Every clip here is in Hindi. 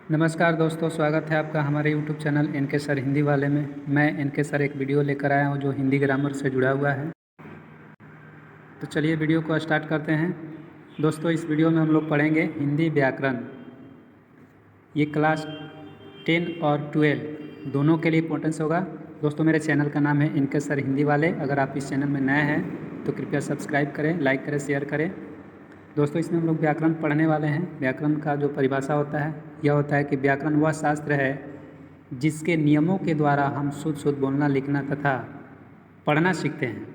नमस्कार दोस्तों, स्वागत है आपका हमारे YouTube channel NK sir Hindi वाले में। मैं एनके सर एक वीडियो लेकर आया हूं जो हिंदी ग्रामर से जुड़ा हुआ है। तो चलिए वीडियो को स्टार्ट करते हैं। दोस्तों, इस वीडियो में हम लोग पढ़ेंगे हिंदी व्याकरण। ये क्लास 10 और 12 दोनों के लिए इंपॉर्टेंस होगा। दोस्तों, मेरे चैनल का नाम है एनके सर हिंदी वाले। अगर आप इस चैनल में नए हैं तो कृपया सब्सक्राइब करें, लाइक करें, शेयर करें। दोस्तों, इसमें हम लोग व्याकरण पढ़ने वाले हैं। व्याकरण का जो परिभाषा होता है यह होता है कि व्याकरण वह शास्त्र है जिसके नियमों के द्वारा हम शुद्ध बोलना, लिखना तथा पढ़ना सीखते हैं।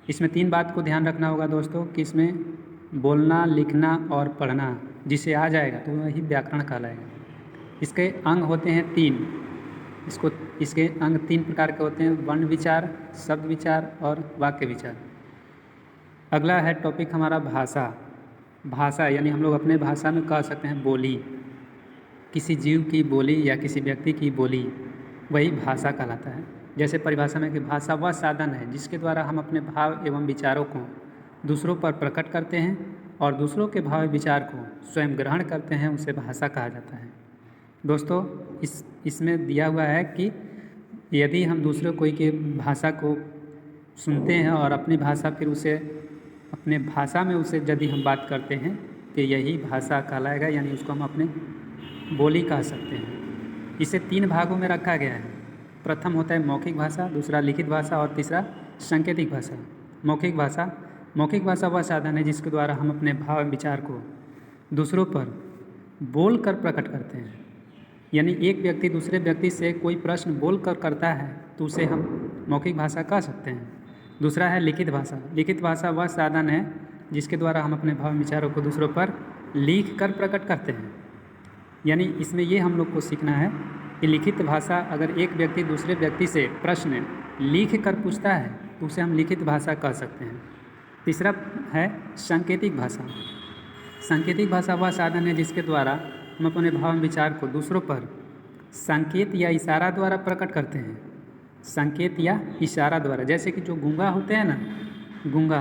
इसमें 3 बात को ध्यान रखना होगा दोस्तों कि इसमें बोलना, लिखना और पढ़ना जिसे आ जाएगा तो वही व्याकरण कहलाएगा। इसके अंग होते हैं 3। इसके अंग 3 प्रकार के होते हैं: वर्ण विचार, शब्द विचार और वाक्य विचार। अगला है टॉपिक हमारा भाषा। भाषा यानी हम लोग अपने भाषा में कह सकते हैं बोली। किसी जीव की बोली या किसी व्यक्ति की बोली वही भाषा कहलाता है। जैसे परिभाषा में कि भाषा वह साधन है जिसके द्वारा हम अपने भाव एवं विचारों को दूसरों पर प्रकट करते हैं और दूसरों के भाव विचार को स्वयं ग्रहण करते हैं, उसे भाषा कहा जाता है। दोस्तों, इसमें दिया हुआ है कि यदि हम दूसरे कोई की भाषा को सुनते हैं और अपनी भाषा फिर उसे अपने भाषा में उसे यदि हम बात करते हैं तो यही भाषा कहलाएगा, यानी उसको हम अपने बोली कह सकते हैं। इसे 3 भागों में रखा गया है। प्रथम होता है मौखिक भाषा, दूसरा लिखित भाषा और तीसरा सांकेतिक भाषा। मौखिक भाषा वह साधन है जिसके द्वारा हम अपने भाव विचार को दूसरों पर बोल कर प्रकट करते हैं। यानी एक व्यक्ति दूसरे व्यक्ति से कोई प्रश्न बोल कर करता है तो उसे हम मौखिक भाषा कह सकते हैं। दूसरा है लिखित भाषा। लिखित भाषा वह साधन है जिसके द्वारा हम अपने भाव विचारों को दूसरों पर लिख कर प्रकट करते हैं। यानी इसमें ये हम लोग को सीखना है कि लिखित भाषा, अगर एक व्यक्ति दूसरे व्यक्ति से प्रश्न लिख कर पूछता है तो उसे हम लिखित भाषा कह सकते हैं। तीसरा है सांकेतिक भाषा। सांकेतिक भाषा वह साधन है जिसके द्वारा हम अपने भाव विचार को दूसरों पर संकेत या इशारा द्वारा प्रकट करते हैं। संकेत या इशारा द्वारा, जैसे कि जो गूंगा होते हैं ना, गूंगा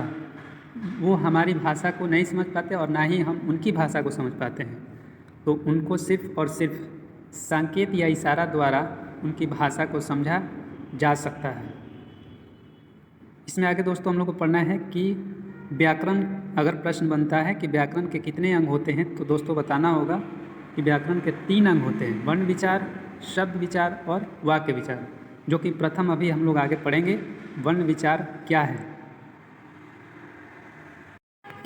वो हमारी भाषा को नहीं समझ पाते और ना ही हम उनकी भाषा को समझ पाते हैं, तो उनको सिर्फ और सिर्फ संकेत या इशारा द्वारा उनकी भाषा को समझा जा सकता है। इसमें आगे दोस्तों हम लोग को पढ़ना है कि व्याकरण, अगर प्रश्न बनता है कि व्याकरण के कितने अंग होते हैं तो दोस्तों बताना होगा कि व्याकरण के 3 अंग होते हैं: वर्ण विचार, शब्द विचार और वाक्य विचार, जो कि प्रथम अभी हम लोग आगे पढ़ेंगे। वर्ण विचार क्या है?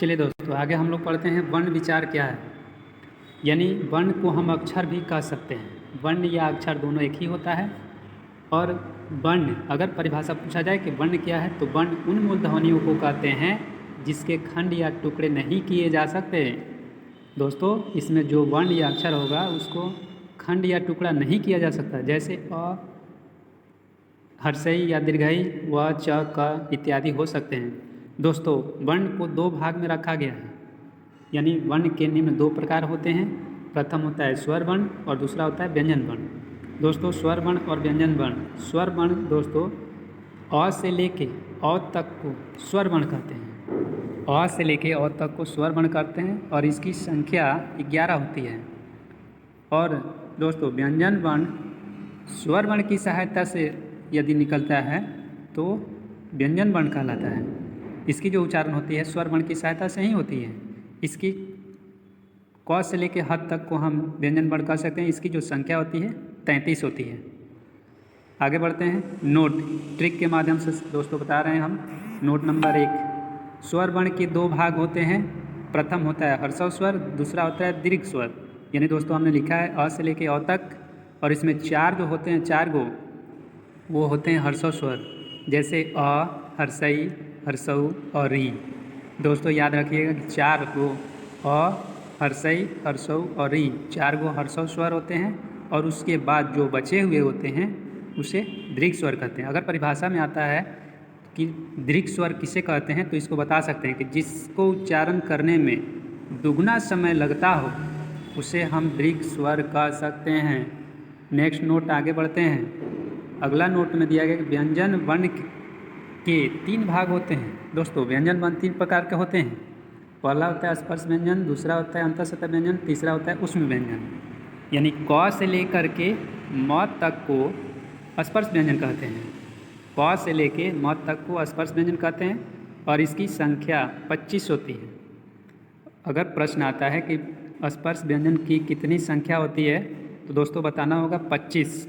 चलिए दोस्तों, आगे हम लोग पढ़ते हैं वर्ण विचार क्या है। यानी वर्ण को हम अक्षर भी कह सकते हैं। वर्ण या अक्षर दोनों एक ही होता है। और वर्ण, अगर परिभाषा पूछा जाए कि वर्ण क्या है, तो वर्ण उन मूलध्वनियों को कहते हैं जिसके खंड या टुकड़े नहीं किए जा सकते। दोस्तों, इसमें जो वर्ण या अक्षर होगा उसको खंड या टुकड़ा नहीं किया जा सकता। जैसे अ, हर्षई या दीर्घई, व, च, क इत्यादि हो सकते हैं। दोस्तों, वर्ण को 2 भाग में रखा गया है। यानी वर्ण के निम्न 2 प्रकार होते हैं। प्रथम होता है स्वर वर्ण और दूसरा होता है व्यंजन वर्ण। दोस्तों, स्वर वर्ण और व्यंजन वर्ण। स्वर वर्ण दोस्तों अ से लेके औ तक को स्वर वर्ण कहते हैं। अ से लेके औ तक को स्वर वर्ण करते हैं और इसकी संख्या 11 होती है। और दोस्तों, व्यंजन वर्ण स्वर वर्ण की सहायता से यदि निकलता है तो व्यंजन वर्ण कहलाता है। इसकी जो उच्चारण होती है स्वर वर्ण की सहायता से ही होती है। इसकी क से लेके ह तक को हम व्यंजन वर्ण कह सकते हैं। इसकी जो संख्या होती है 33 होती है। आगे बढ़ते हैं। नोट ट्रिक के माध्यम से दोस्तों बता रहे हैं हम। नोट नंबर 1, स्वर वर्ण के 2 भाग होते हैं। प्रथम होता है हर्षव स्वर, दूसरा होता है दीर्घ स्वर। यानी दोस्तों हमने लिखा है अ से लेके औ तक, और इसमें 4 जो होते हैं, 4 गो वो होते हैं हर्षव स्वर। जैसे अ, हर्षई, हर्षऊ और री। दोस्तों याद रखिएगा कि 4 गो अ, हर्षई, हर्षऊ और री 4 गो हर्षव स्वर होते हैं, और उसके बाद जो बचे हुए होते हैं उसे दीर्घ स्वर कहते हैं। अगर परिभाषा में आता है कि दीर्घ स्वर किसे कहते हैं तो इसको बता सकते हैं कि जिसको उच्चारण करने में दुगना समय लगता हो उसे हम दीर्घ स्वर कह सकते हैं। नेक्स्ट नोट आगे बढ़ते हैं। अगला नोट में दिया गया कि व्यंजन वर्ण के 3 भाग होते हैं। दोस्तों, व्यंजन वर्ण 3 प्रकार के होते हैं। पहला होता है स्पर्श व्यंजन, दूसरा होता है अंतःसत्त्व व्यंजन, तीसरा होता है ऊष्म व्यंजन। यानी क से लेकर के म तक को स्पर्श व्यंजन कहते हैं। क से लेके म तक को स्पर्श व्यंजन कहते हैं और इसकी संख्या 25 होती है। अगर प्रश्न आता है कि स्पर्श व्यंजन की कितनी संख्या होती है तो दोस्तों बताना होगा 25,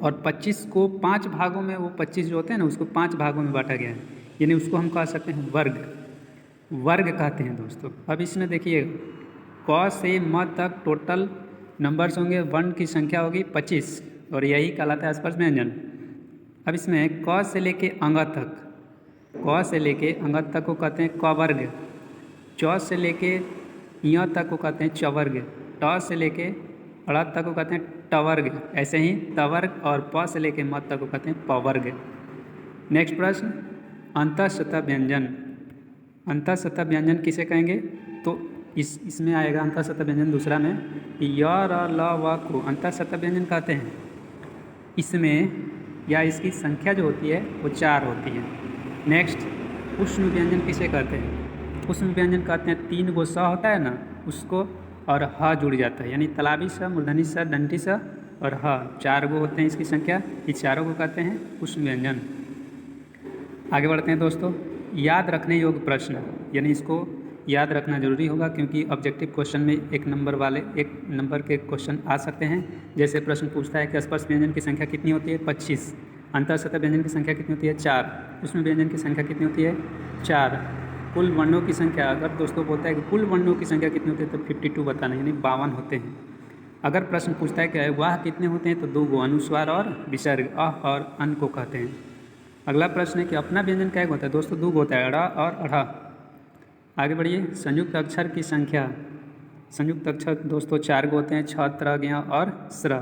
और 25 को 5 भागों में, वो 25 जो होते हैं ना उसको 5 भागों में बांटा गया है, यानी उसको हम कह सकते हैं वर्ग कहते हैं दोस्तों। अब इसमें देखिए क से म तक टोटल नंबर्स होंगे, वर्ण की संख्या होगी 25 और यही कहलाता है स्पर्श व्यंजन। अब इसमें क से लेके अंग तक, क से लेके अंग तक को कहते हैं क वर्ग, च से लेके य तक को कहते हैं च वर्ग, ट से लेके अड़ तक को कहते हैं ट वर्ग, ऐसे ही त वर्ग, और प से लेके म तक को कहते हैं प वर्ग। नेक्स्ट प्रश्न, अंतःसतह व्यंजन। अंतःसतह व्यंजन किसे कहेंगे? तो इसमें आएगा अंतःसतह व्यंजन दूसरा में य र ल व को अंतःसतह व्यंजन कहते हैं। इसमें या इसकी संख्या जो होती है वो 4 होती है। नेक्स्ट, ऊष्म व्यंजन किसे कहते हैं? ऊष्म व्यंजन कहते हैं 3 गो स होता है ना उसको, और ह जुड़ जाता है, यानी तालाबी स, मूर्धनी स, दंडी स और ह, 4 गो होते हैं इसकी संख्या, ये चारों को कहते हैं ऊष्म व्यंजन। आगे बढ़ते हैं दोस्तों, याद रखने योग्य प्रश्न, यानी इसको याद रखना जरूरी होगा क्योंकि ऑब्जेक्टिव क्वेश्चन में 1 नंबर के क्वेश्चन आ सकते हैं। जैसे प्रश्न पूछता है कि स्पर्श व्यंजन की संख्या कितनी होती है? 25। अंतःसतह व्यंजन की संख्या कितनी होती है? 4। उसमें व्यंजन की संख्या कितनी होती है? 4। कुल वर्णों की संख्या, अगर दोस्तों बोलता है कि कुल वर्णों की संख्या कितनी होती है तो 52 बताना, यानी 52 होते हैं। अगर प्रश्न पूछता है कि वाह कितने होते हैं तो 2 गो, अनुस्वार और विसर्ग, अ और अन को कहते हैं। अगला प्रश्न है कि अपना व्यंजन क्या होता है? दोस्तों 2 होता है, अड़ा और अढ़ा। आगे बढ़िए, संयुक्त अक्षर की संख्या। संयुक्त अक्षर दोस्तों 4 गो होते हैं, छ, त्र, ज्ञ और स्र।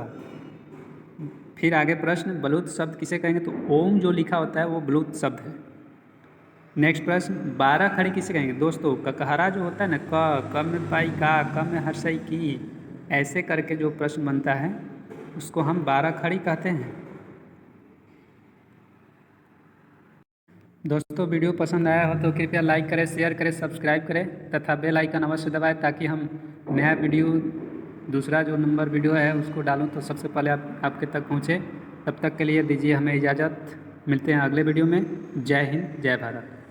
फिर आगे प्रश्न, बलूत शब्द किसे कहेंगे? तो ओम जो लिखा होता है वो बलूत शब्द है। नेक्स्ट प्रश्न, 12 खड़ी किसे कहेंगे? दोस्तों ककहरा जो होता है ना, क में पाई का, क में हर्षई की, ऐसे करके जो प्रश्न बनता है उसको हम 12 खड़ी कहते हैं। दोस्तों वीडियो पसंद आया हो तो कृपया लाइक करें, शेयर करें, सब्सक्राइब करें तथा बेल आइकन अवश्य दबाएं ताकि हम नया वीडियो, दूसरा जो नंबर वीडियो है उसको डालूं तो सबसे पहले आपके तक पहुंचे। तब तक के लिए दीजिए हमें इजाज़त, मिलते हैं अगले वीडियो में। जय हिंद, जय भारत।